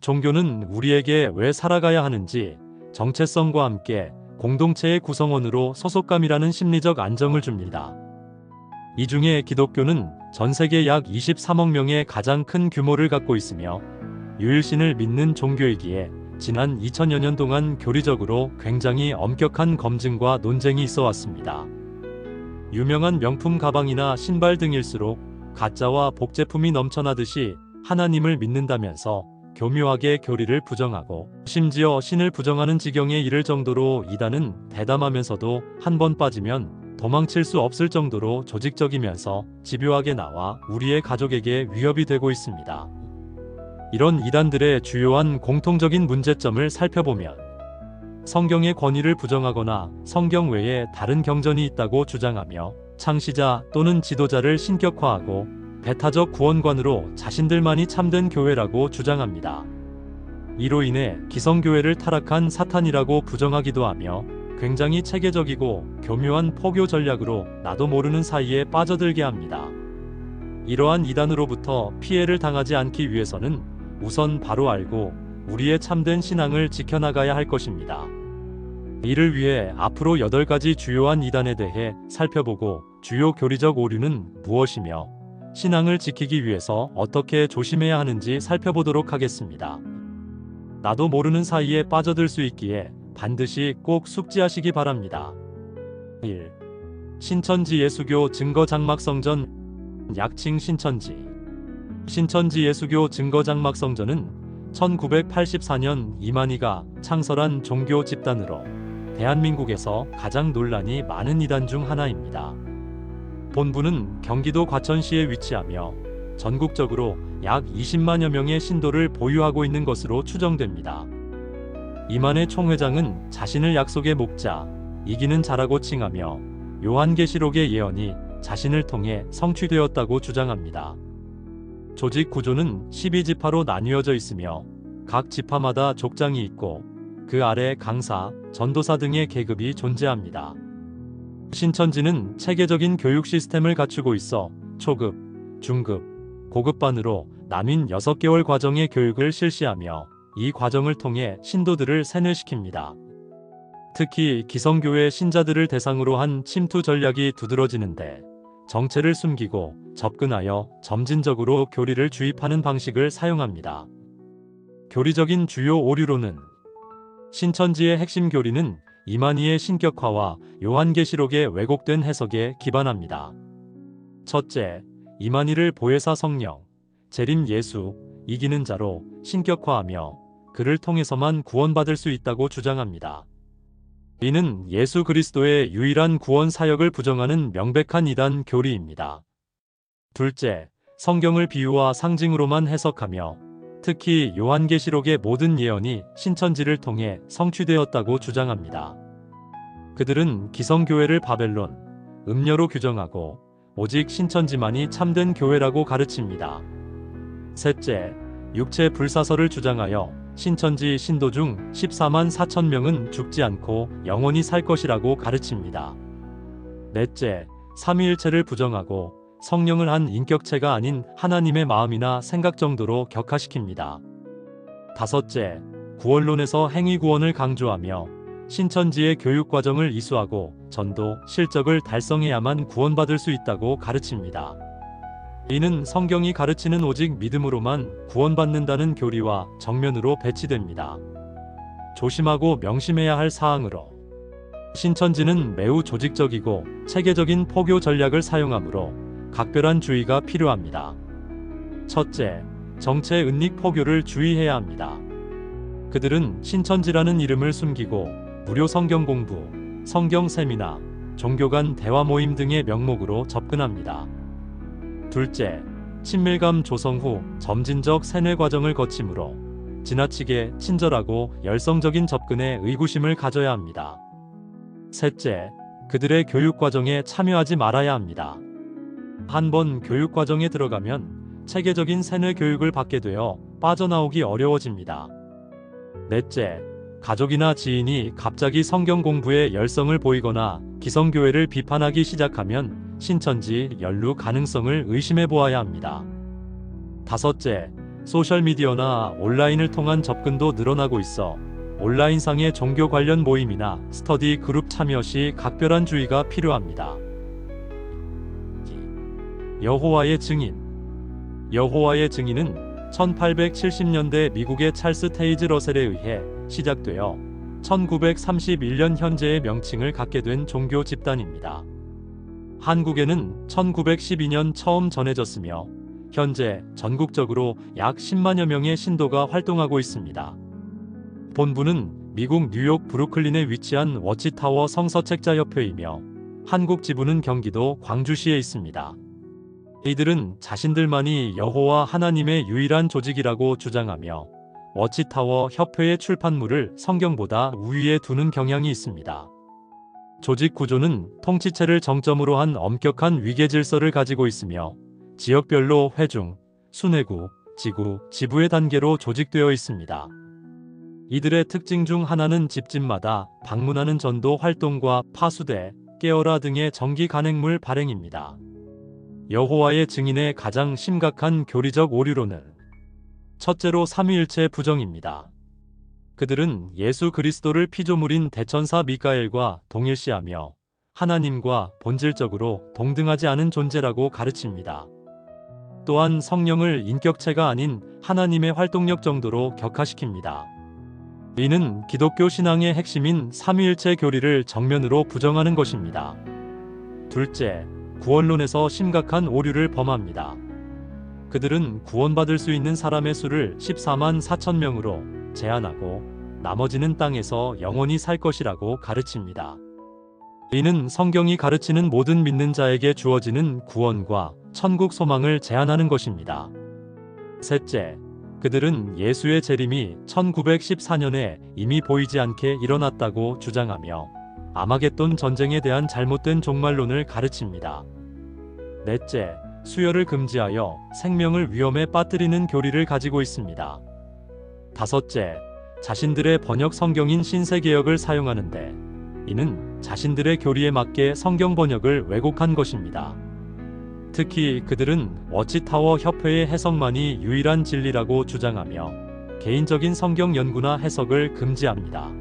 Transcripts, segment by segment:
종교는 우리에게 왜 살아가야 하는지, 정체성과 함께 공동체의 구성원으로 소속감이라는 심리적 안정을 줍니다. 이 중에 기독교는 전 세계 약 23억 명의 가장 큰 규모를 갖고 있으며 유일신을 믿는 종교이기에 지난 2000여 년 동안 교리적으로 굉장히 엄격한 검증과 논쟁이 있어 왔습니다. 유명한 명품 가방이나 신발 등일수록 가짜와 복제품이 넘쳐나듯이 하나님을 믿는다면서 교묘하게 교리를 부정하고 심지어 신을 부정하는 지경에 이를 정도로 이단은 대담하면서도 한 번 빠지면 도망칠 수 없을 정도로 조직적이면서 집요하게 나와 우리의 가족에게 위협이 되고 있습니다. 이런 이단들의 주요한 공통적인 문제점을 살펴보면 성경의 권위를 부정하거나 성경 외에 다른 경전이 있다고 주장하며 창시자 또는 지도자를 신격화하고 배타적 구원관으로 자신들만이 참된 교회라고 주장합니다. 이로 인해 기성교회를 타락한 사탄이라고 부정하기도 하며 굉장히 체계적이고 교묘한 포교 전략으로 나도 모르는 사이에 빠져들게 합니다. 이러한 이단으로부터 피해를 당하지 않기 위해서는 우선 바로 알고 우리의 참된 신앙을 지켜나가야 할 것입니다. 이를 위해 앞으로 8가지 주요한 이단에 대해 살펴보고 주요 교리적 오류는 무엇이며 신앙을 지키기 위해서 어떻게 조심해야 하는지 살펴보도록 하겠습니다. 나도 모르는 사이에 빠져들 수 있기에 반드시 꼭 숙지하시기 바랍니다. 1. 신천지 예수교 증거장막성전, 약칭 신천지. 신천지 예수교 증거장막성전은 1984년 이만희가 창설한 종교 집단으로 대한민국에서 가장 논란이 많은 이단 중 하나입니다. 본부는 경기도 과천시에 위치하며 전국적으로 약 20만여 명의 신도를 보유하고 있는 것으로 추정됩니다. 이만희 총회장은 자신을 약속의 목자, 이기는 자라고 칭하며 요한계시록의 예언이 자신을 통해 성취되었다고 주장합니다. 조직 구조는 12지파로 나뉘어져 있으며 각 지파마다 족장이 있고 그 아래 강사, 전도사 등의 계급이 존재합니다. 신천지는 체계적인 교육 시스템을 갖추고 있어 초급, 중급, 고급반으로 나뉜 6개월 과정의 교육을 실시하며 이 과정을 통해 신도들을 세뇌시킵니다. 특히 기성교회 신자들을 대상으로 한 침투 전략이 두드러지는데 정체를 숨기고 접근하여 점진적으로 교리를 주입하는 방식을 사용합니다. 교리적인 주요 오류로는 신천지의 핵심 교리는 이만희의 신격화와 요한계시록의 왜곡된 해석에 기반합니다. 첫째, 이만희를 보혜사 성령, 재림 예수, 이기는 자로 신격화하며 그를 통해서만 구원받을 수 있다고 주장합니다. 이는 예수 그리스도의 유일한 구원 사역을 부정하는 명백한 이단 교리입니다. 둘째, 성경을 비유와 상징으로만 해석하며 특히 요한계시록의 모든 예언이 신천지를 통해 성취되었다고 주장합니다. 그들은 기성교회를 바벨론, 음녀로 규정하고 오직 신천지만이 참된 교회라고 가르칩니다. 셋째, 육체 불사설을 주장하여 신천지 신도 중 14만 4천 명은 죽지 않고 영원히 살 것이라고 가르칩니다. 넷째, 삼위일체를 부정하고 성령을 한 인격체가 아닌 하나님의 마음이나 생각 정도로 격화시킵니다. 다섯째, 구원론에서 행위구원을 강조하며 신천지의 교육과정을 이수하고 전도, 실적을 달성해야만 구원받을 수 있다고 가르칩니다. 이는 성경이 가르치는 오직 믿음으로만 구원받는다는 교리와 정면으로 배치됩니다. 조심하고 명심해야 할 사항으로 신천지는 매우 조직적이고 체계적인 포교 전략을 사용하므로 각별한 주의가 필요합니다. 첫째, 정체 은닉 포교를 주의해야 합니다. 그들은 신천지라는 이름을 숨기고 무료 성경 공부, 성경 세미나, 종교 간 대화 모임 등의 명목으로 접근합니다. 둘째, 친밀감 조성 후 점진적 세뇌 과정을 거치므로 지나치게 친절하고 열성적인 접근에 의구심을 가져야 합니다. 셋째, 그들의 교육 과정에 참여하지 말아야 합니다. 한번 교육 과정에 들어가면 체계적인 세뇌 교육을 받게 되어 빠져나오기 어려워집니다. 넷째, 가족이나 지인이 갑자기 성경 공부에 열성을 보이거나 기성교회를 비판하기 시작하면 신천지 연루 가능성을 의심해 보아야 합니다. 다섯째, 소셜미디어나 온라인을 통한 접근도 늘어나고 있어 온라인상의 종교 관련 모임이나 스터디 그룹 참여 시 각별한 주의가 필요합니다. 여호와의 증인. 여호와의 증인은 1870년대 미국의 찰스 테이즈 러셀에 의해 시작되어 1931년 현재의 명칭을 갖게 된 종교 집단입니다. 한국에는 1912년 처음 전해졌으며 현재 전국적으로 약 10만여 명의 신도가 활동하고 있습니다. 본부는 미국 뉴욕 브루클린에 위치한 워치타워 성서책자협회이며 한국 지부는 경기도 광주시에 있습니다. 이들은 자신들만이 여호와 하나님의 유일한 조직이라고 주장하며 워치타워 협회의 출판물을 성경보다 우위에 두는 경향이 있습니다. 조직 구조는 통치체를 정점으로 한 엄격한 위계 질서를 가지고 있으며 지역별로 회중, 순회구, 지구, 지부의 단계로 조직되어 있습니다. 이들의 특징 중 하나는 집집마다 방문하는 전도 활동과 파수대, 깨어라 등의 정기 간행물 발행입니다. 여호와의 증인의 가장 심각한 교리적 오류로는 첫째로 삼위일체 부정입니다. 그들은 예수 그리스도를 피조물인 대천사 미카엘과 동일시하며 하나님과 본질적으로 동등하지 않은 존재라고 가르칩니다. 또한 성령을 인격체가 아닌 하나님의 활동력 정도로 격하시킵니다. 이는 기독교 신앙의 핵심인 삼위일체 교리를 정면으로 부정하는 것입니다. 둘째, 구원론에서 심각한 오류를 범합니다. 그들은 구원받을 수 있는 사람의 수를 14만 4천 명으로 제한하고 나머지는 땅에서 영원히 살 것이라고 가르칩니다. 이는 성경이 가르치는 모든 믿는 자에게 주어지는 구원과 천국 소망을 제한하는 것입니다. 셋째, 그들은 예수의 재림이 1914년에 이미 보이지 않게 일어났다고 주장하며 아마겟돈 전쟁에 대한 잘못된 종말론을 가르칩니다. 넷째, 수혈을 금지하여 생명을 위험에 빠뜨리는 교리를 가지고 있습니다. 다섯째, 자신들의 번역 성경인 신세개역을 사용하는데 이는 자신들의 교리에 맞게 성경 번역을 왜곡한 것입니다. 특히 그들은 워치타워 협회의 해석만이 유일한 진리라고 주장하며 개인적인 성경 연구나 해석을 금지합니다.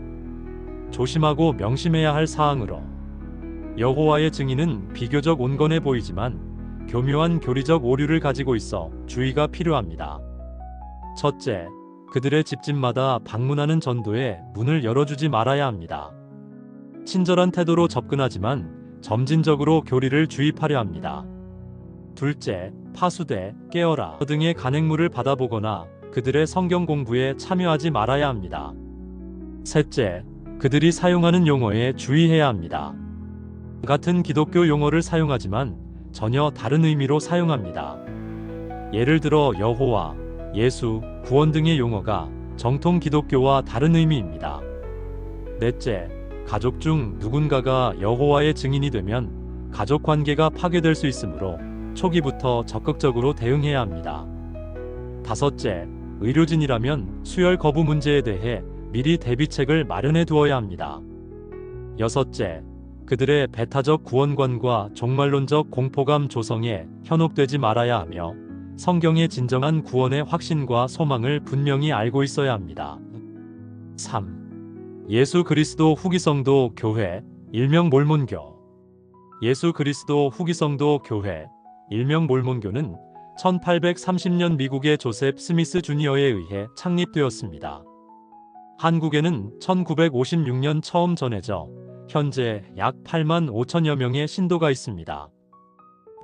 조심하고 명심해야 할 사항으로 여호와의 증인은 비교적 온건해 보이지만 교묘한 교리적 오류를 가지고 있어 주의가 필요합니다. 첫째, 그들의 집집마다 방문하는 전도에 문을 열어주지 말아야 합니다. 친절한 태도로 접근하지만 점진적으로 교리를 주입하려 합니다. 둘째, 파수대, 깨어라 등의 간행물을 받아보거나 그들의 성경 공부에 참여하지 말아야 합니다. 셋째, 그들이 사용하는 용어에 주의해야 합니다. 같은 기독교 용어를 사용하지만 전혀 다른 의미로 사용합니다. 예를 들어 여호와, 예수, 구원 등의 용어가 정통 기독교와 다른 의미입니다. 넷째, 가족 중 누군가가 여호와의 증인이 되면 가족 관계가 파괴될 수 있으므로 초기부터 적극적으로 대응해야 합니다. 다섯째, 의료진이라면 수혈 거부 문제에 대해 미리 대비책을 마련해 두어야 합니다. 여섯째, 그들의 배타적 구원관과 종말론적 공포감 조성에 현혹되지 말아야 하며 성경의 진정한 구원의 확신과 소망을 분명히 알고 있어야 합니다. 3. 예수 그리스도 후기성도 교회, 일명 몰몬교. 예수 그리스도 후기성도 교회, 일명 몰몬교는 1830년 미국의 조셉 스미스 주니어에 의해 창립되었습니다. 한국에는 1956년 처음 전해져 현재 약 8만 5천여 명의 신도가 있습니다.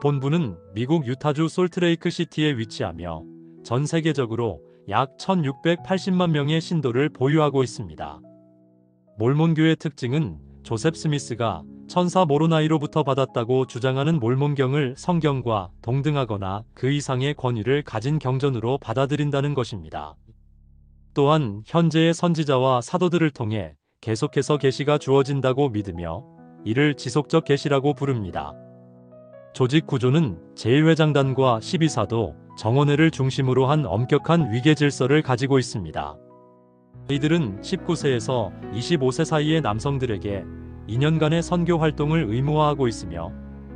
본부는 미국 유타주 솔트레이크 시티에 위치하며 전 세계적으로 약 1680만 명의 신도를 보유하고 있습니다. 몰몬교의 특징은 조셉 스미스가 천사 모로나이로부터 받았다고 주장하는 몰몬경을 성경과 동등하거나 그 이상의 권위를 가진 경전으로 받아들인다는 것입니다. 또한 현재의 선지자와 사도들을 통해 계속해서 계시가 주어진다고 믿으며 이를 지속적 계시라고 부릅니다. 조직 구조는 제1회장단과 12사도, 정원회를 중심으로 한 엄격한 위계 질서를 가지고 있습니다. 이들은 19세에서 25세 사이의 남성들에게 2년간의 선교 활동을 의무화하고 있으며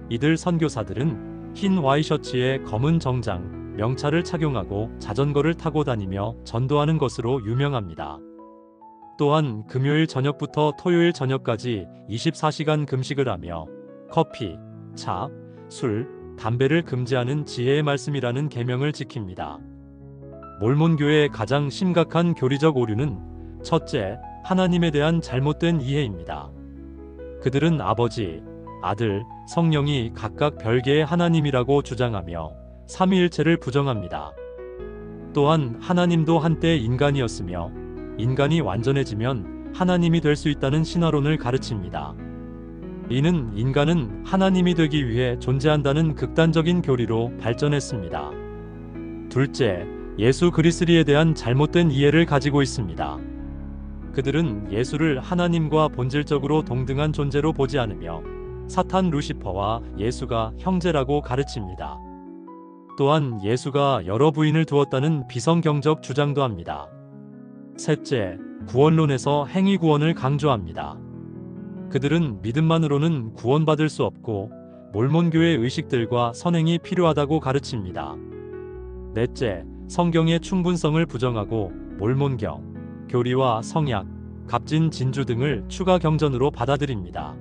이들 선교사들은 흰 와이셔츠에 검은 정장, 명찰을 착용하고 자전거를 타고 다니며 전도하는 것으로 유명합니다. 또한 금요일 저녁부터 토요일 저녁까지 24시간 금식을 하며 커피, 차, 술, 담배를 금지하는 지혜의 말씀이라는 계명을 지킵니다. 몰몬교의 가장 심각한 교리적 오류는 첫째, 하나님에 대한 잘못된 이해입니다. 그들은 아버지, 아들, 성령이 각각 별개의 하나님이라고 주장하며 삼위일체를 부정합니다. 또한 하나님도 한때 인간이었으며 인간이 완전해지면 하나님이 될 수 있다는 신화론을 가르칩니다. 이는 인간은 하나님이 되기 위해 존재한다는 극단적인 교리로 발전했습니다. 둘째, 예수 그리스도에 대한 잘못된 이해를 가지고 있습니다. 그들은 예수를 하나님과 본질적으로 동등한 존재로 보지 않으며 사탄 루시퍼와 예수가 형제라고 가르칩니다. 또한 예수가 여러 부인을 두었다는 비성경적 주장도 합니다. 셋째, 구원론에서 행위 구원을 강조합니다. 그들은 믿음만으로는 구원받을 수 없고 몰몬교의 의식들과 선행이 필요하다고 가르칩니다. 넷째, 성경의 충분성을 부정하고 몰몬경, 교리와 성약, 값진 진주 등을 추가 경전으로 받아들입니다.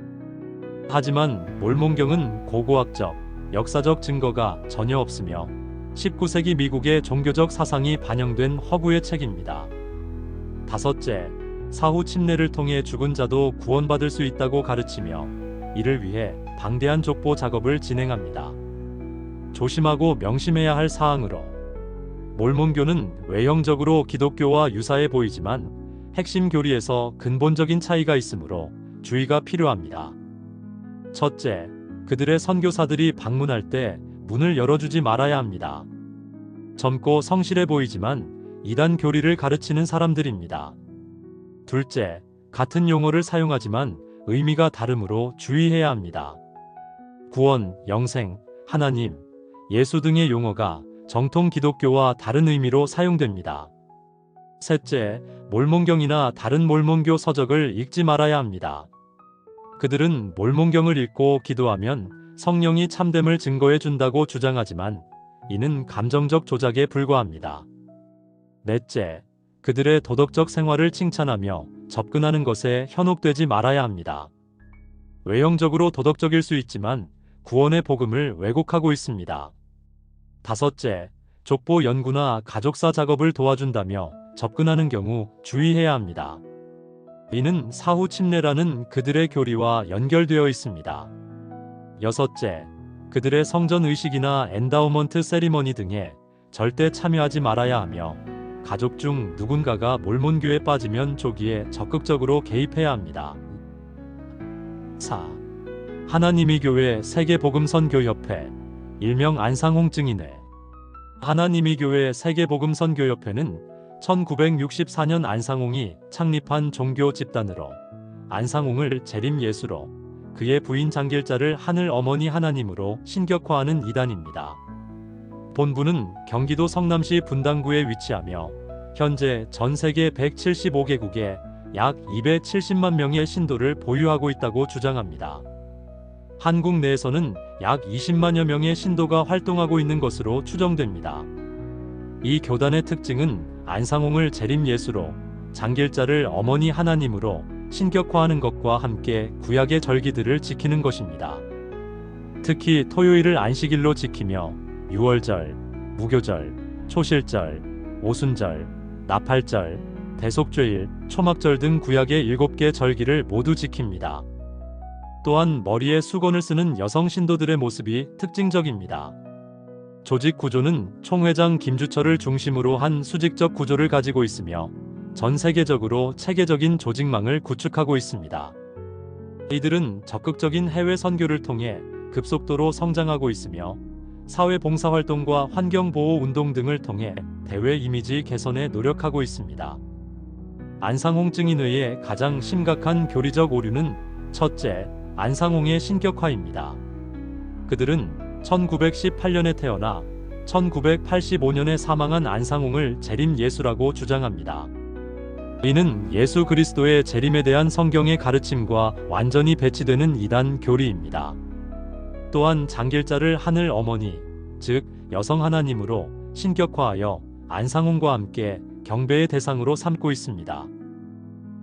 하지만 몰몬경은 고고학적, 역사적 증거가 전혀 없으며 19세기 미국의 종교적 사상이 반영된 허구의 책입니다. 다섯째, 사후 침례를 통해 죽은 자도 구원받을 수 있다고 가르치며 이를 위해 방대한 족보 작업을 진행합니다. 조심하고 명심해야 할 사항으로 몰몬교는 외형적으로 기독교와 유사해 보이지만 핵심 교리에서 근본적인 차이가 있으므로 주의가 필요합니다. 첫째, 그들의 선교사들이 방문할 때 문을 열어주지 말아야 합니다. 젊고 성실해 보이지만 이단 교리를 가르치는 사람들입니다. 둘째, 같은 용어를 사용하지만 의미가 다르므로 주의해야 합니다. 구원, 영생, 하나님, 예수 등의 용어가 정통 기독교와 다른 의미로 사용됩니다. 셋째, 몰몬경이나 다른 몰몬교 서적을 읽지 말아야 합니다. 그들은 몰몬경을 읽고 기도하면 성령이 참됨을 증거해 준다고 주장하지만 이는 감정적 조작에 불과합니다. 넷째, 그들의 도덕적 생활을 칭찬하며 접근하는 것에 현혹되지 말아야 합니다. 외형적으로 도덕적일 수 있지만 구원의 복음을 왜곡하고 있습니다. 다섯째, 족보 연구나 가족사 작업을 도와준다며 접근하는 경우 주의해야 합니다. 이는 사후 침례라는 그들의 교리와 연결되어 있습니다. 여섯째, 그들의 성전 의식이나 엔다우먼트 세리머니 등에 절대 참여하지 말아야 하며 가족 중 누군가가 몰몬교에 빠지면 조기에 적극적으로 개입해야 합니다. 4. 하나님의 교회 세계복음선교협회, 일명 안상홍 증인회. 하나님의 교회 세계복음선교협회는 1964년 안상홍이 창립한 종교 집단으로 안상홍을 재림 예수로 그의 부인 장길자를 하늘 어머니 하나님으로 신격화하는 이단입니다. 본부는 경기도 성남시 분당구에 위치하며 현재 전 세계 175개국에 약 270만 명의 신도를 보유하고 있다고 주장합니다. 한국 내에서는 약 20만여 명의 신도가 활동하고 있는 것으로 추정됩니다. 이 교단의 특징은 안상홍을 재림 예수로, 장길자를 어머니 하나님으로 신격화하는 것과 함께 구약의 절기들을 지키는 것입니다. 특히 토요일을 안식일로 지키며 유월절, 무교절, 초실절, 오순절, 나팔절, 대속죄일, 초막절 등 구약의 7개 절기를 모두 지킵니다. 또한 머리에 수건을 쓰는 여성 신도들의 모습이 특징적입니다. 조직 구조는 총회장 김주철을 중심으로 한 수직적 구조를 가지고 있으며 전 세계적으로 체계적인 조직망을 구축하고 있습니다. 이들은 적극적인 해외 선교를 통해 급속도로 성장하고 있으며 사회 봉사활동과 환경보호 운동 등을 통해 대외 이미지 개선에 노력하고 있습니다. 안상홍 증인회의 가장 심각한 교리적 오류는 첫째, 안상홍의 신격화입니다. 그들은 1918년에 태어나 1985년에 사망한 안상홍을 재림 예수라고 주장합니다. 이는 예수 그리스도의 재림에 대한 성경의 가르침과 완전히 배치되는 이단 교리입니다. 또한 장길자를 하늘 어머니, 즉 여성 하나님으로 신격화하여 안상홍과 함께 경배의 대상으로 삼고 있습니다.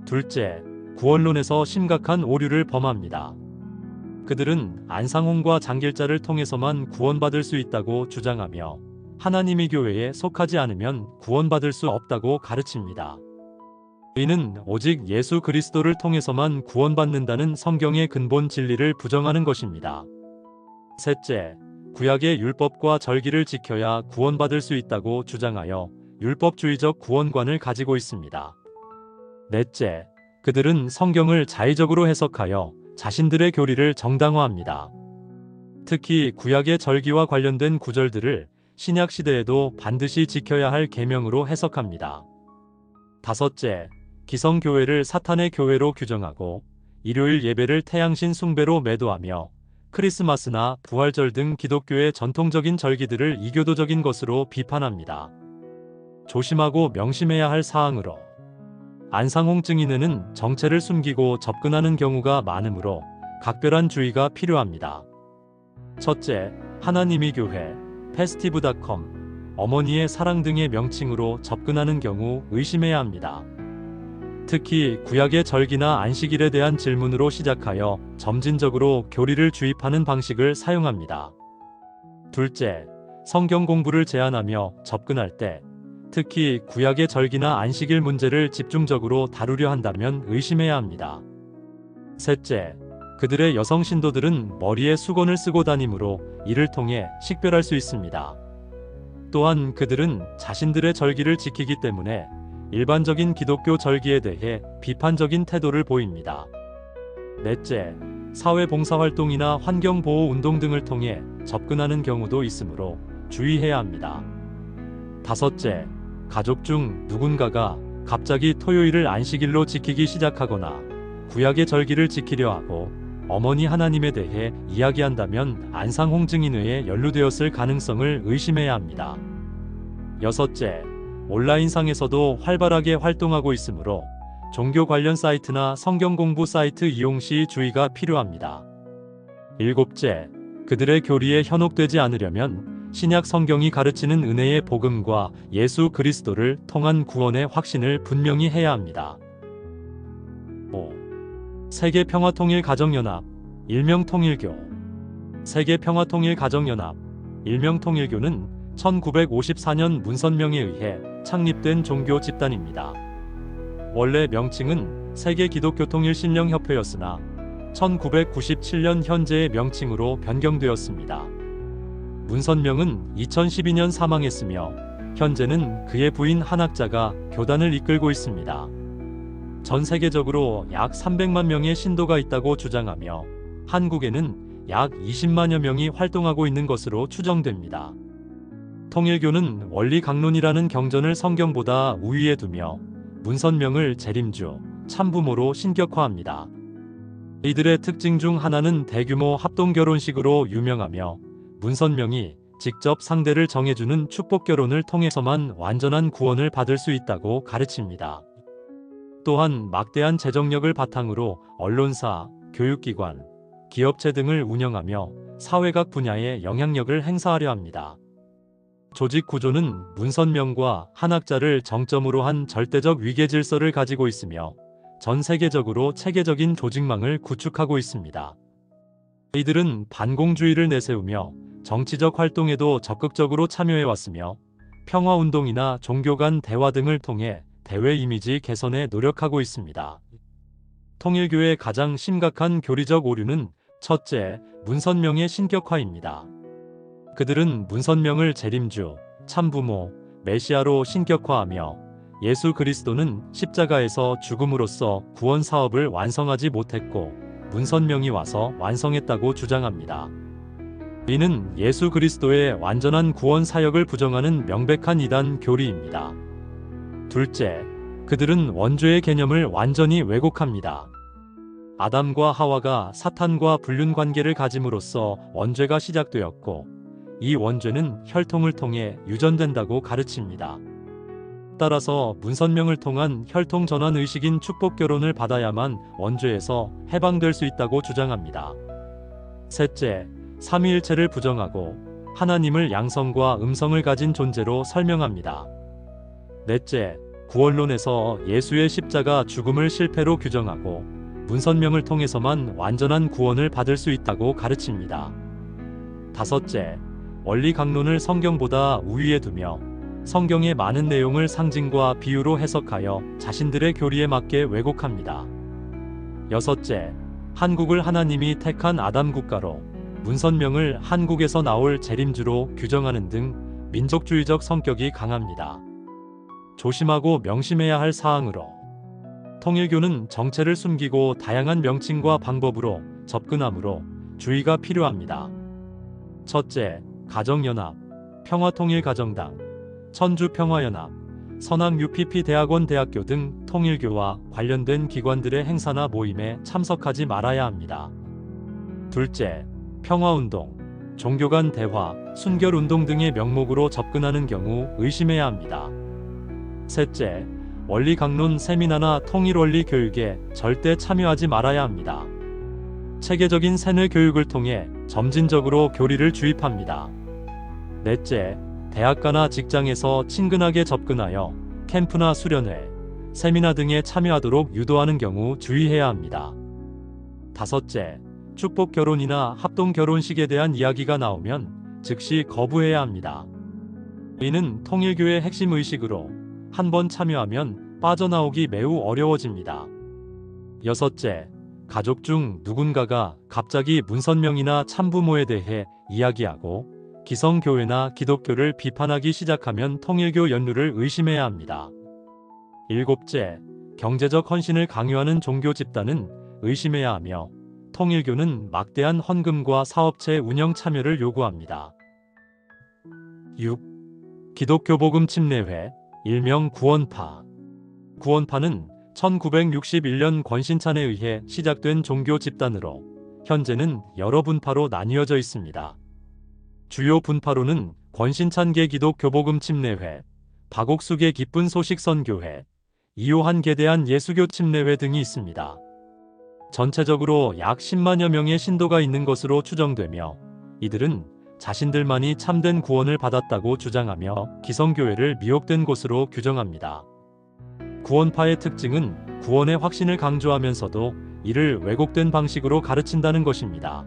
둘째, 구원론에서 심각한 오류를 범합니다. 그들은 안상홍과 장길자를 통해서만 구원받을 수 있다고 주장하며 하나님의 교회에 속하지 않으면 구원받을 수 없다고 가르칩니다. 이는 오직 예수 그리스도를 통해서만 구원받는다는 성경의 근본 진리를 부정하는 것입니다. 셋째, 구약의 율법과 절기를 지켜야 구원받을 수 있다고 주장하여 율법주의적 구원관을 가지고 있습니다. 넷째, 그들은 성경을 자의적으로 해석하여 자신들의 교리를 정당화합니다. 특히 구약의 절기와 관련된 구절들을 신약 시대에도 반드시 지켜야 할 계명으로 해석합니다. 다섯째, 기성교회를 사탄의 교회로 규정하고 일요일 예배를 태양신 숭배로 매도하며 크리스마스나 부활절 등 기독교의 전통적인 절기들을 이교도적인 것으로 비판합니다. 조심하고 명심해야 할 사항으로 안상홍 증인에는 정체를 숨기고 접근하는 경우가 많으므로 각별한 주의가 필요합니다. 첫째, 하나님의 교회, 페스티브.com, 어머니의 사랑 등의 명칭으로 접근하는 경우 의심해야 합니다. 특히 구약의 절기나 안식일에 대한 질문으로 시작하여 점진적으로 교리를 주입하는 방식을 사용합니다. 둘째, 성경 공부를 제안하며 접근할 때 특히 구약의 절기나 안식일 문제를 집중적으로 다루려 한다면 의심해야 합니다. 셋째, 그들의 여성 신도들은 머리에 수건을 쓰고 다니므로 이를 통해 식별할 수 있습니다. 또한 그들은 자신들의 절기를 지키기 때문에 일반적인 기독교 절기에 대해 비판적인 태도를 보입니다. 넷째, 사회봉사활동이나 환경보호운동 등을 통해 접근하는 경우도 있으므로 주의해야 합니다. 다섯째, 가족 중 누군가가 갑자기 토요일을 안식일로 지키기 시작하거나 구약의 절기를 지키려 하고 어머니 하나님에 대해 이야기한다면 안상홍 증인회에 연루되었을 가능성을 의심해야 합니다. 여섯째, 온라인상에서도 활발하게 활동하고 있으므로 종교 관련 사이트나 성경 공부 사이트 이용 시 주의가 필요합니다. 일곱째, 그들의 교리에 현혹되지 않으려면 신약 성경이 가르치는 은혜의 복음과 예수 그리스도를 통한 구원의 확신을 분명히 해야 합니다. 5. 세계평화통일가정연합, 일명통일교. 세계평화통일가정연합, 일명통일교는 1954년 문선명에 의해 창립된 종교 집단입니다. 원래 명칭은 세계기독교통일신령협회였으나 1997년 현재의 명칭으로 변경되었습니다. 문선명은 2012년 사망했으며 현재는 그의 부인 한학자가 교단을 이끌고 있습니다. 전 세계적으로 약 300만 명의 신도가 있다고 주장하며 한국에는 약 20만여 명이 활동하고 있는 것으로 추정됩니다. 통일교는 원리 강론이라는 경전을 성경보다 우위에 두며 문선명을 재림주, 참부모로 신격화합니다. 이들의 특징 중 하나는 대규모 합동결혼식으로 유명하며 문선명이 직접 상대를 정해주는 축복결혼을 통해서만 완전한 구원을 받을 수 있다고 가르칩니다. 또한 막대한 재정력을 바탕으로 언론사, 교육기관, 기업체 등을 운영하며 사회각 분야에 영향력을 행사하려 합니다. 조직 구조는 문선명과 한학자를 정점으로 한 절대적 위계 질서를 가지고 있으며 전 세계적으로 체계적인 조직망을 구축하고 있습니다. 이들은 반공주의를 내세우며 정치적 활동에도 적극적으로 참여해왔으며 평화운동이나 종교 간 대화 등을 통해 대외 이미지 개선에 노력하고 있습니다. 통일교의 가장 심각한 교리적 오류는 첫째, 문선명의 신격화입니다. 그들은 문선명을 재림주, 참부모, 메시아로 신격화하며 예수 그리스도는 십자가에서 죽음으로써 구원 사업을 완성하지 못했고 문선명이 와서 완성했다고 주장합니다. 이는 예수 그리스도의 완전한 구원 사역을 부정하는 명백한 이단 교리입니다. 둘째, 그들은 원죄의 개념을 완전히 왜곡합니다. 아담과 하와가 사탄과 불륜 관계를 가짐으로써 원죄가 시작되었고 이 원죄는 혈통을 통해 유전된다고 가르칩니다. 따라서 문선명을 통한 혈통 전환 의식인 축복 결혼을 받아야만 원죄에서 해방될 수 있다고 주장합니다. 셋째, 삼위일체를 부정하고 하나님을 양성과 음성을 가진 존재로 설명합니다. 넷째, 구원론에서 예수의 십자가 죽음을 실패로 규정하고 문선명을 통해서만 완전한 구원을 받을 수 있다고 가르칩니다. 다섯째, 원리 강론을 성경보다 우위에 두며 성경의 많은 내용을 상징과 비유로 해석하여 자신들의 교리에 맞게 왜곡합니다. 여섯째, 한국을 하나님이 택한 아담 국가로 문선명을 한국에서 나올 재림주로 규정하는 등 민족주의적 성격이 강합니다. 조심하고 명심해야 할 사항으로 통일교는 정체를 숨기고 다양한 명칭과 방법으로 접근하므로 주의가 필요합니다. 첫째, 가정연합, 평화통일가정당, 천주평화연합, 서남 UPP 대학원 대학교 등 통일교와 관련된 기관들의 행사나 모임에 참석하지 말아야 합니다. 둘째, 평화운동, 종교 간 대화, 순결운동 등의 명목으로 접근하는 경우 의심해야 합니다. 셋째, 원리 강론 세미나나 통일원리 교육에 절대 참여하지 말아야 합니다. 체계적인 세뇌 교육을 통해 점진적으로 교리를 주입합니다. 넷째, 대학가나 직장에서 친근하게 접근하여 캠프나 수련회, 세미나 등에 참여하도록 유도하는 경우 주의해야 합니다. 다섯째, 축복 결혼이나 합동 결혼식에 대한 이야기가 나오면 즉시 거부해야 합니다. 이는 통일교의 핵심 의식으로 한번 참여하면 빠져나오기 매우 어려워집니다. 여섯째, 가족 중 누군가가 갑자기 문선명이나 참부모에 대해 이야기하고 기성교회나 기독교를 비판하기 시작하면 통일교 연루를 의심해야 합니다. 일곱째, 경제적 헌신을 강요하는 종교 집단은 의심해야 하며 통일교는 막대한 헌금과 사업체 운영 참여를 요구합니다. 6. 기독교복음 침례회, 일명 구원파. 구원파는 1961년 권신찬에 의해 시작된 종교 집단으로 현재는 여러 분파로 나뉘어져 있습니다. 주요 분파로는 권신찬계 기독교복음 침례회, 박옥수계 기쁜 소식 선교회, 이요한 계대한 예수교 침례회 등이 있습니다. 전체적으로 약 10만여 명의 신도가 있는 것으로 추정되며 이들은 자신들만이 참된 구원을 받았다고 주장하며 기성교회를 미혹된 곳으로 규정합니다. 구원파의 특징은 구원의 확신을 강조하면서도 이를 왜곡된 방식으로 가르친다는 것입니다.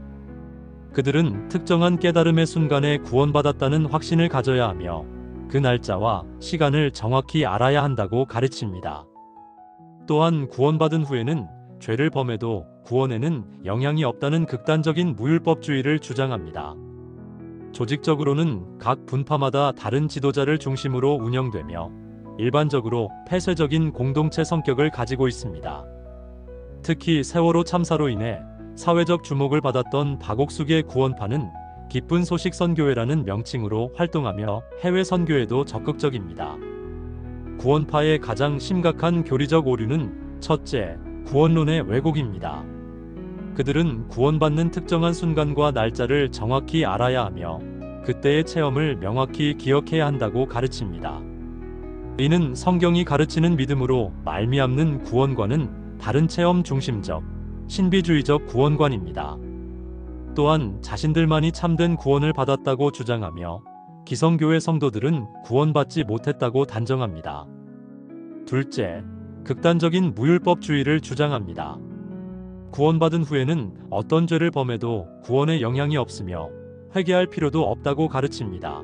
그들은 특정한 깨달음의 순간에 구원받았다는 확신을 가져야 하며 그 날짜와 시간을 정확히 알아야 한다고 가르칩니다. 또한 구원받은 후에는 죄를 범해도 구원에는 영향이 없다는 극단적인 무율법주의를 주장합니다. 조직적으로는 각 분파마다 다른 지도자를 중심으로 운영되며 일반적으로 폐쇄적인 공동체 성격을 가지고 있습니다. 특히 세월호 참사로 인해 사회적 주목을 받았던 박옥수계 구원파는 기쁜 소식 선교회라는 명칭으로 활동하며 해외 선교에도 적극적입니다. 구원파의 가장 심각한 교리적 오류는 첫째, 구원론의 왜곡입니다. 그들은 구원받는 특정한 순간과 날짜를 정확히 알아야 하며 그때의 체험을 명확히 기억해야 한다고 가르칩니다. 이는 성경이 가르치는 믿음으로 말미암는 구원과는 다른 체험 중심적, 신비주의적 구원관입니다. 또한 자신들만이 참된 구원을 받았다고 주장하며 기성교회 성도들은 구원받지 못했다고 단정합니다. 둘째, 극단적인 무율법주의를 주장합니다. 구원받은 후에는 어떤 죄를 범해도 구원에 영향이 없으며 회개할 필요도 없다고 가르칩니다.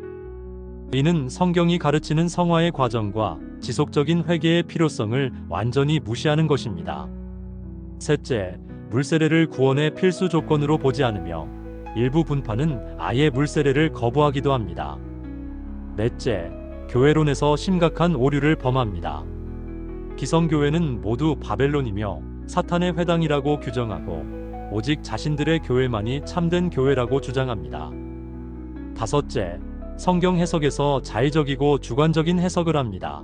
이는 성경이 가르치는 성화의 과정과 지속적인 회개의 필요성을 완전히 무시하는 것입니다. 셋째, 물세례를 구원의 필수 조건으로 보지 않으며 일부 분파는 아예 물세례를 거부하기도 합니다. 넷째, 교회론에서 심각한 오류를 범합니다. 기성교회는 모두 바벨론이며 사탄의 회당이라고 규정하고 오직 자신들의 교회만이 참된 교회라고 주장합니다. 다섯째, 성경 해석에서 자의적이고 주관적인 해석을 합니다.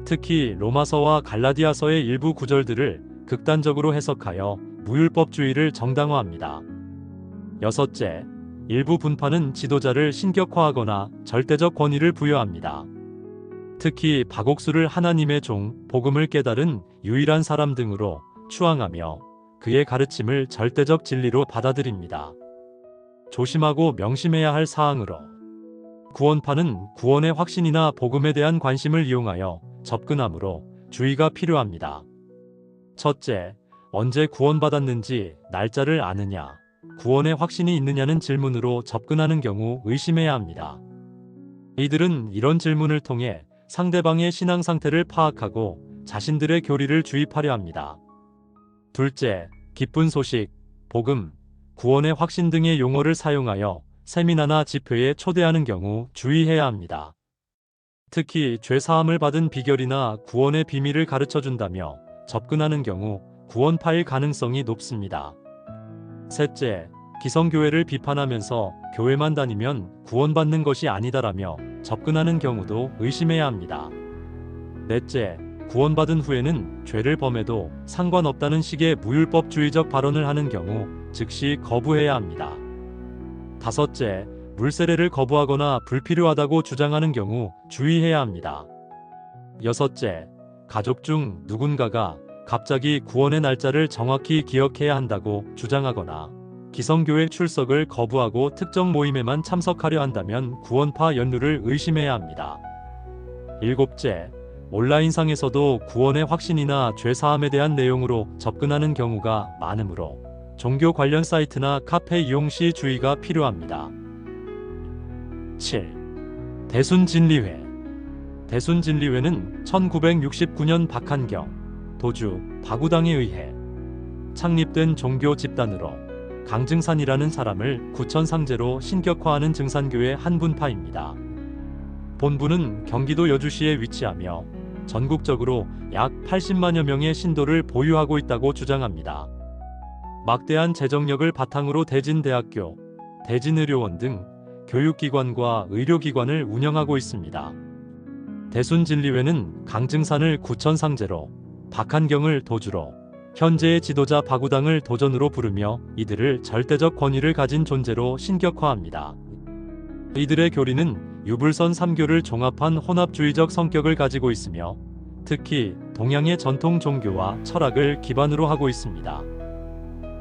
특히 로마서와 갈라디아서의 일부 구절들을 극단적으로 해석하여 무율법주의를 정당화합니다. 여섯째, 일부 분파는 지도자를 신격화하거나 절대적 권위를 부여합니다. 특히 박옥수를 하나님의 종, 복음을 깨달은 유일한 사람 등으로 추앙하며 그의 가르침을 절대적 진리로 받아들입니다. 조심하고 명심해야 할 사항으로 구원파는 구원의 확신이나 복음에 대한 관심을 이용하여 접근하므로 주의가 필요합니다. 첫째, 언제 구원받았는지 날짜를 아느냐, 구원의 확신이 있느냐는 질문으로 접근하는 경우 의심해야 합니다. 이들은 이런 질문을 통해 상대방의 신앙 상태를 파악하고 자신들의 교리를 주입하려 합니다. 둘째, 기쁜 소식, 복음, 구원의 확신 등의 용어를 사용하여 세미나나 집회에 초대하는 경우 주의해야 합니다. 특히 죄사함을 받은 비결이나 구원의 비밀을 가르쳐준다며 접근하는 경우 구원파일 가능성이 높습니다. 셋째, 기성교회를 비판하면서 교회만 다니면 구원받는 것이 아니다라며 접근하는 경우도 의심해야 합니다. 넷째, 구원받은 후에는 죄를 범해도 상관없다는 식의 무율법주의적 발언을 하는 경우 즉시 거부해야 합니다. 다섯째, 물세례를 거부하거나 불필요하다고 주장하는 경우 주의해야 합니다. 여섯째, 가족 중 누군가가 갑자기 구원의 날짜를 정확히 기억해야 한다고 주장하거나 기성교회 출석을 거부하고 특정 모임에만 참석하려 한다면 구원파 연루를 의심해야 합니다. 일곱째, 온라인상에서도 구원의 확신이나 죄사함에 대한 내용으로 접근하는 경우가 많으므로 종교 관련 사이트나 카페 이용 시 주의가 필요합니다. 7. 대순진리회. 대순진리회는 1969년 박한경, 도주, 바구당에 의해 창립된 종교 집단으로 강증산이라는 사람을 구천상제로 신격화하는 증산교회 한 분파입니다. 본부는 경기도 여주시에 위치하며 전국적으로 약 80만여 명의 신도를 보유하고 있다고 주장합니다. 막대한 재정력을 바탕으로 대진대학교, 대진의료원 등 교육기관과 의료기관을 운영하고 있습니다. 대순진리회는 강증산을 구천상제로, 박한경을 도주로, 현재의 지도자 바구당을 도전으로 부르며 이들을 절대적 권위를 가진 존재로 신격화합니다. 이들의 교리는 유불선 3교를 종합한 혼합주의적 성격을 가지고 있으며 특히 동양의 전통 종교와 철학을 기반으로 하고 있습니다.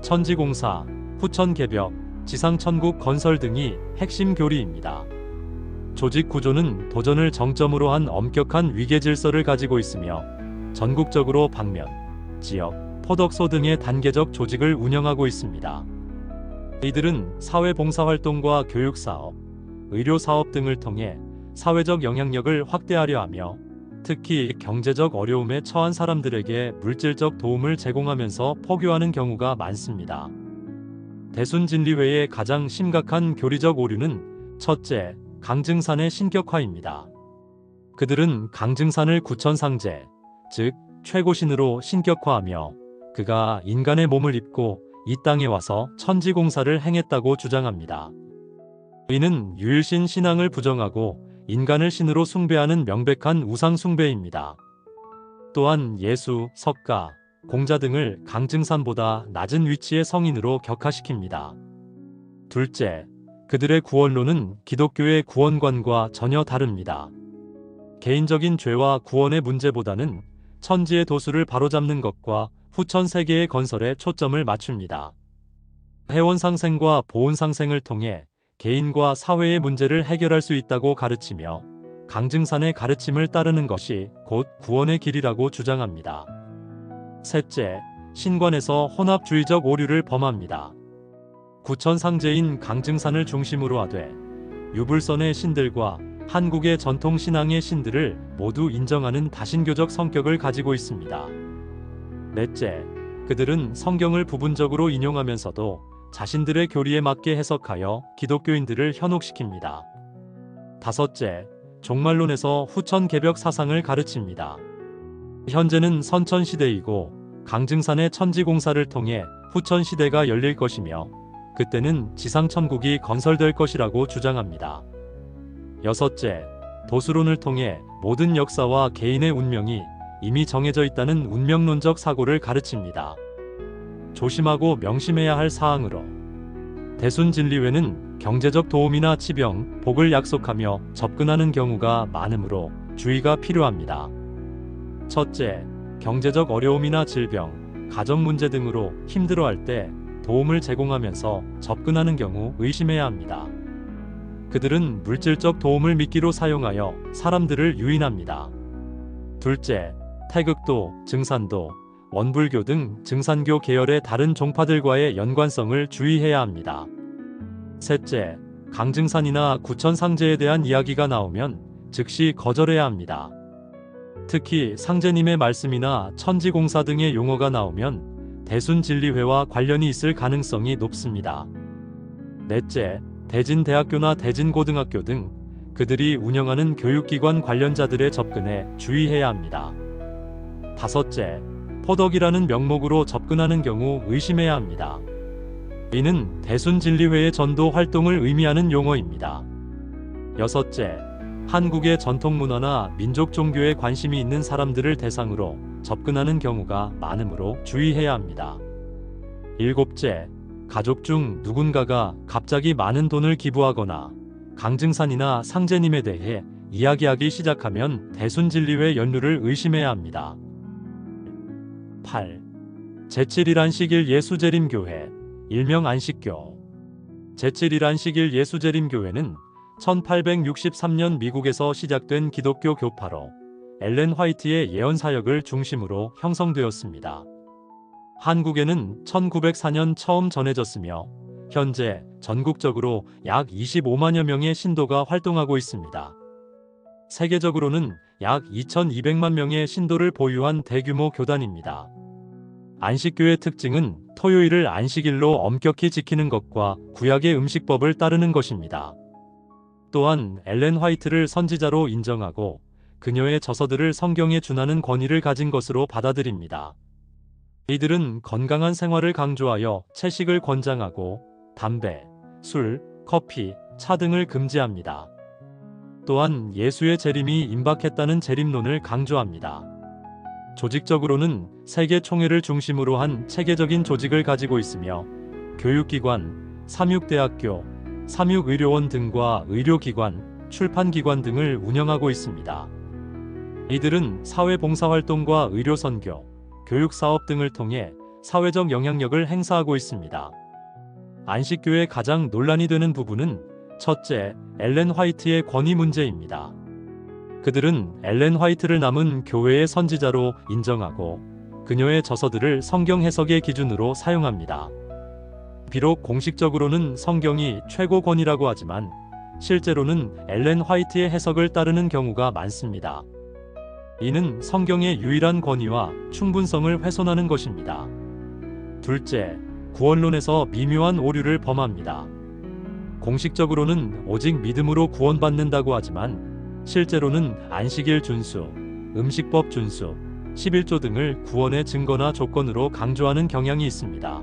천지공사, 후천개벽, 지상천국 건설 등이 핵심 교리입니다. 조직 구조는 도전을 정점으로 한 엄격한 위계 질서를 가지고 있으며 전국적으로 방면, 지역, 포덕소 등의 단계적 조직을 운영하고 있습니다. 이들은 사회봉사활동과 교육사업, 의료사업 등을 통해 사회적 영향력을 확대하려 하며 특히 경제적 어려움에 처한 사람들에게 물질적 도움을 제공하면서 포교하는 경우가 많습니다. 대순진리회의 가장 심각한 교리적 오류는 첫째, 강증산의 신격화입니다. 그들은 강증산을 구천상제, 즉 최고신으로 신격화하며 그가 인간의 몸을 입고 이 땅에 와서 천지공사를 행했다고 주장합니다. 이는 유일신 신앙을 부정하고 인간을 신으로 숭배하는 명백한 우상 숭배입니다. 또한 예수, 석가, 공자 등을 강증산보다 낮은 위치의 성인으로 격하시킵니다. 둘째, 그들의 구원론은 기독교의 구원관과 전혀 다릅니다. 개인적인 죄와 구원의 문제보다는 천지의 도수를 바로잡는 것과 후천 세계의 건설에 초점을 맞춥니다. 해원상생과 보온상생을 통해 개인과 사회의 문제를 해결할 수 있다고 가르치며 강증산의 가르침을 따르는 것이 곧 구원의 길이라고 주장합니다. 셋째, 신관에서 혼합주의적 오류를 범합니다. 구천상제인 강증산을 중심으로 하되 유불선의 신들과 한국의 전통신앙의 신들을 모두 인정하는 다신교적 성격을 가지고 있습니다. 넷째, 그들은 성경을 부분적으로 인용하면서도 자신들의 교리에 맞게 해석하여 기독교인들을 현혹시킵니다. 다섯째, 종말론에서 후천개벽 사상을 가르칩니다. 현재는 선천시대이고 강증산의 천지공사를 통해 후천시대가 열릴 것이며 그때는 지상천국이 건설될 것이라고 주장합니다. 여섯째, 도수론을 통해 모든 역사와 개인의 운명이 이미 정해져 있다는 운명론적 사고를 가르칩니다. 조심하고 명심해야 할 사항으로 대순진리회는 경제적 도움이나 치병, 복을 약속하며 접근하는 경우가 많으므로 주의가 필요합니다. 첫째, 경제적 어려움이나 질병, 가정 문제 등으로 힘들어할 때 도움을 제공하면서 접근하는 경우 의심해야 합니다. 그들은 물질적 도움을 미끼로 사용하여 사람들을 유인합니다. 둘째, 태극도, 증산도, 원불교 등 증산교 계열의 다른 종파들과의 연관성을 주의해야 합니다. 셋째, 강증산이나 구천상제에 대한 이야기가 나오면 즉시 거절해야 합니다. 특히 상제님의 말씀이나 천지공사 등의 용어가 나오면 대순진리회와 관련이 있을 가능성이 높습니다. 넷째, 대진대학교나 대진고등학교 등 그들이 운영하는 교육기관 관련자들의 접근에 주의해야 합니다. 다섯째, 포덕이라는 명목으로 접근하는 경우 의심해야 합니다. 이는 대순진리회의 전도 활동을 의미하는 용어입니다. 여섯째, 한국의 전통문화나 민족 종교에 관심이 있는 사람들을 대상으로 접근하는 경우가 많으므로 주의해야 합니다. 일곱째, 가족 중 누군가가 갑자기 많은 돈을 기부하거나 강증산이나 상제님에 대해 이야기하기 시작하면 대순진리회 연루를 의심해야 합니다. 8. 제7일 예수재림교회, 일명 안식교. 제7일 안식일 예수재림교회는 1863년 미국에서 시작된 기독교 교파로 엘렌 화이트의 예언 사역을 중심으로 형성되었습니다. 한국에는 1904년 처음 전해졌으며 현재 전국적으로 약 25만여 명의 신도가 활동하고 있습니다. 세계적으로는 약 2200만 명의 신도를 보유한 대규모 교단입니다. 안식교의 특징은 토요일을 안식일로 엄격히 지키는 것과 구약의 음식법을 따르는 것입니다. 또한 엘렌 화이트를 선지자로 인정하고 그녀의 저서들을 성경에 준하는 권위를 가진 것으로 받아들입니다. 이들은 건강한 생활을 강조하여 채식을 권장하고 담배, 술, 커피, 차 등을 금지합니다. 또한 예수의 재림이 임박했다는 재림론을 강조합니다. 조직적으로는 세계 총회를 중심으로 한 체계적인 조직을 가지고 있으며 교육기관, 삼육대학교, 삼육의료원 등과 의료기관, 출판기관 등을 운영하고 있습니다. 이들은 사회봉사활동과 의료선교, 교육사업 등을 통해 사회적 영향력을 행사하고 있습니다. 안식교의 가장 논란이 되는 부분은 첫째, 엘렌 화이트의 권위 문제입니다. 그들은 엘렌 화이트를 남은 교회의 선지자로 인정하고 그녀의 저서들을 성경 해석의 기준으로 사용합니다. 비록 공식적으로는 성경이 최고 권위라고 하지만 실제로는 엘렌 화이트의 해석을 따르는 경우가 많습니다. 이는 성경의 유일한 권위와 충분성을 훼손하는 것입니다. 둘째, 구원론에서 미묘한 오류를 범합니다. 공식적으로는 오직 믿음으로 구원받는다고 하지만 실제로는 안식일 준수, 음식법 준수, 11조 등을 구원의 증거나 조건으로 강조하는 경향이 있습니다.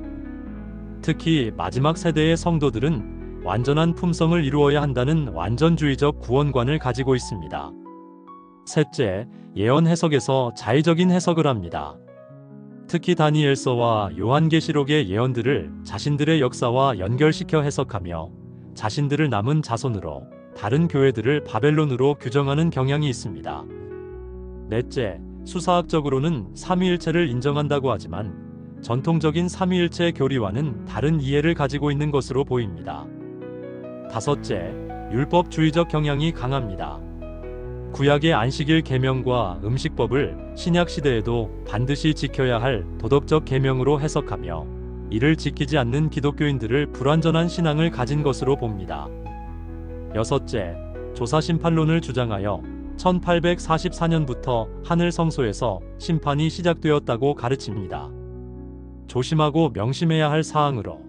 특히 마지막 세대의 성도들은 완전한 품성을 이루어야 한다는 완전주의적 구원관을 가지고 있습니다. 셋째, 예언 해석에서 자의적인 해석을 합니다. 특히 다니엘서와 요한계시록의 예언들을 자신들의 역사와 연결시켜 해석하며 자신들을 남은 자손으로 다른 교회들을 바벨론으로 규정하는 경향이 있습니다. 넷째, 수사학적으로는 삼위일체를 인정한다고 하지만 전통적인 삼위일체 교리와는 다른 이해를 가지고 있는 것으로 보입니다. 다섯째, 율법주의적 경향이 강합니다. 구약의 안식일 계명과 음식법을 신약 시대에도 반드시 지켜야 할 도덕적 계명으로 해석하며 이를 지키지 않는 기독교인들을 불완전한 신앙을 가진 것으로 봅니다. 여섯째, 조사심판론을 주장하여 1844년부터 하늘 성소에서 심판이 시작되었다고 가르칩니다. 조심하고 명심해야 할 사항으로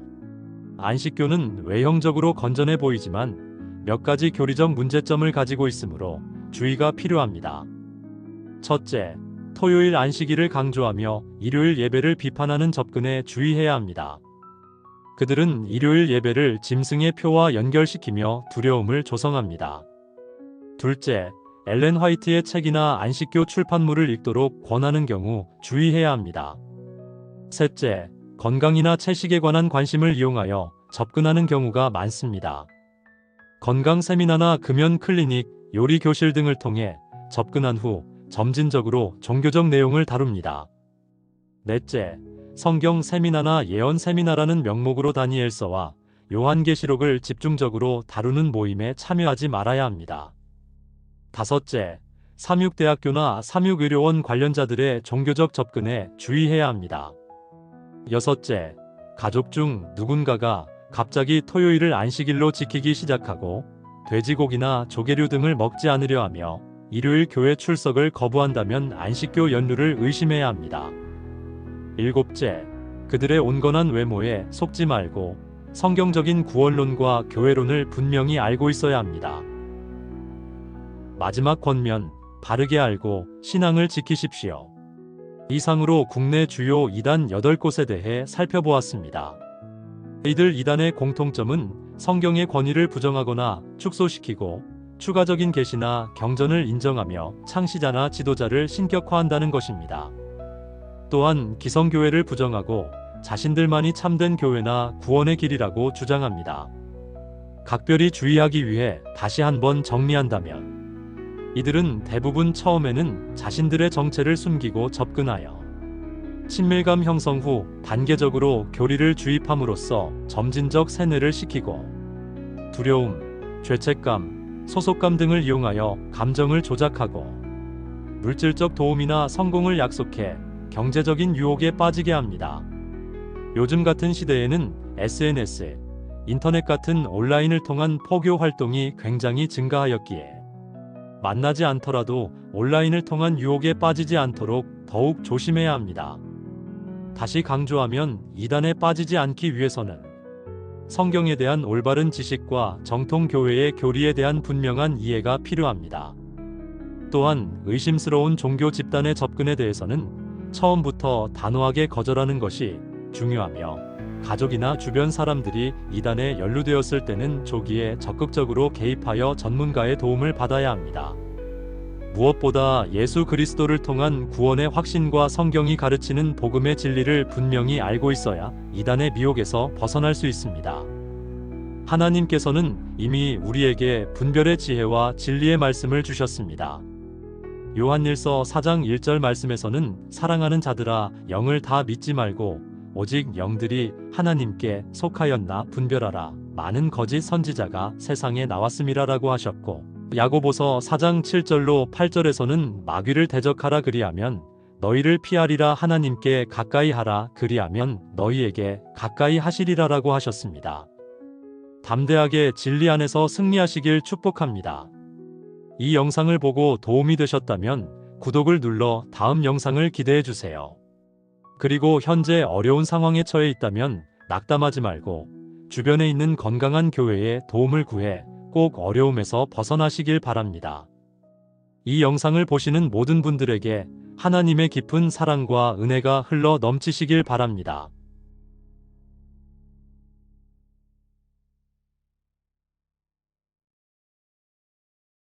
안식교는 외형적으로 건전해 보이지만 몇 가지 교리적 문제점을 가지고 있으므로 주의가 필요합니다. 첫째, 토요일 안식일을 강조하며 일요일 예배를 비판하는 접근에 주의해야 합니다. 그들은 일요일 예배를 짐승의 표와 연결시키며 두려움을 조성합니다. 둘째, 엘렌 화이트의 책이나 안식교 출판물을 읽도록 권하는 경우 주의해야 합니다. 셋째, 건강이나 채식에 관한 관심을 이용하여 접근하는 경우가 많습니다. 건강 세미나나 금연 클리닉, 요리 교실 등을 통해 접근한 후 점진적으로 종교적 내용을 다룹니다. 넷째, 성경 세미나나 예언 세미나라는 명목으로 다니엘서와 요한계시록을 집중적으로 다루는 모임에 참여하지 말아야 합니다. 다섯째, 삼육대학교나 삼육의료원 관련자들의 종교적 접근에 주의해야 합니다. 여섯째, 가족 중 누군가가 갑자기 토요일을 안식일로 지키기 시작하고 돼지고기나 조개류 등을 먹지 않으려 하며 일요일 교회 출석을 거부한다면 안식교 연루를 의심해야 합니다. 일곱째, 그들의 온건한 외모에 속지 말고 성경적인 구원론과 교회론을 분명히 알고 있어야 합니다. 마지막 권면, 바르게 알고 신앙을 지키십시오. 이상으로 국내 주요 이단 8곳에 대해 살펴보았습니다. 이들 이단의 공통점은 성경의 권위를 부정하거나 축소시키고 추가적인 계시나 경전을 인정하며 창시자나 지도자를 신격화한다는 것입니다. 또한 기성교회를 부정하고 자신들만이 참된 교회나 구원의 길이라고 주장합니다. 각별히 주의하기 위해 다시 한번 정리한다면 이들은 대부분 처음에는 자신들의 정체를 숨기고 접근하여 친밀감 형성 후 단계적으로 교리를 주입함으로써 점진적 세뇌를 시키고 두려움, 죄책감, 소속감 등을 이용하여 감정을 조작하고 물질적 도움이나 성공을 약속해 경제적인 유혹에 빠지게 합니다. 요즘 같은 시대에는 SNS, 인터넷 같은 온라인을 통한 포교 활동이 굉장히 증가하였기에 만나지 않더라도 온라인을 통한 유혹에 빠지지 않도록 더욱 조심해야 합니다. 다시 강조하면 이단에 빠지지 않기 위해서는 성경에 대한 올바른 지식과 정통 교회의 교리에 대한 분명한 이해가 필요합니다. 또한 의심스러운 종교 집단의 접근에 대해서는 처음부터 단호하게 거절하는 것이 중요하며 가족이나 주변 사람들이 이단에 연루되었을 때는 조기에 적극적으로 개입하여 전문가의 도움을 받아야 합니다. 무엇보다 예수 그리스도를 통한 구원의 확신과 성경이 가르치는 복음의 진리를 분명히 알고 있어야 이단의 미혹에서 벗어날 수 있습니다. 하나님께서는 이미 우리에게 분별의 지혜와 진리의 말씀을 주셨습니다. 요한일서 4장 1절 말씀에서는 사랑하는 자들아 영을 다 믿지 말고 오직 영들이 하나님께 속하였나 분별하라. 많은 거짓 선지자가 세상에 나왔음이라라고 하셨고 야고보서 4장 7절로 8절에서는 마귀를 대적하라 그리하면 너희를 피하리라 하나님께 가까이 하라 그리하면 너희에게 가까이 하시리라라고 하셨습니다. 담대하게 진리 안에서 승리하시길 축복합니다. 이 영상을 보고 도움이 되셨다면 구독을 눌러 다음 영상을 기대해 주세요. 그리고 현재 어려운 상황에 처해 있다면 낙담하지 말고 주변에 있는 건강한 교회에 도움을 구해 꼭 어려움에서 벗어나시길 바랍니다. 이 영상을 보시는 모든 분들에게 하나님의 깊은 사랑과 은혜가 흘러 넘치시길 바랍니다.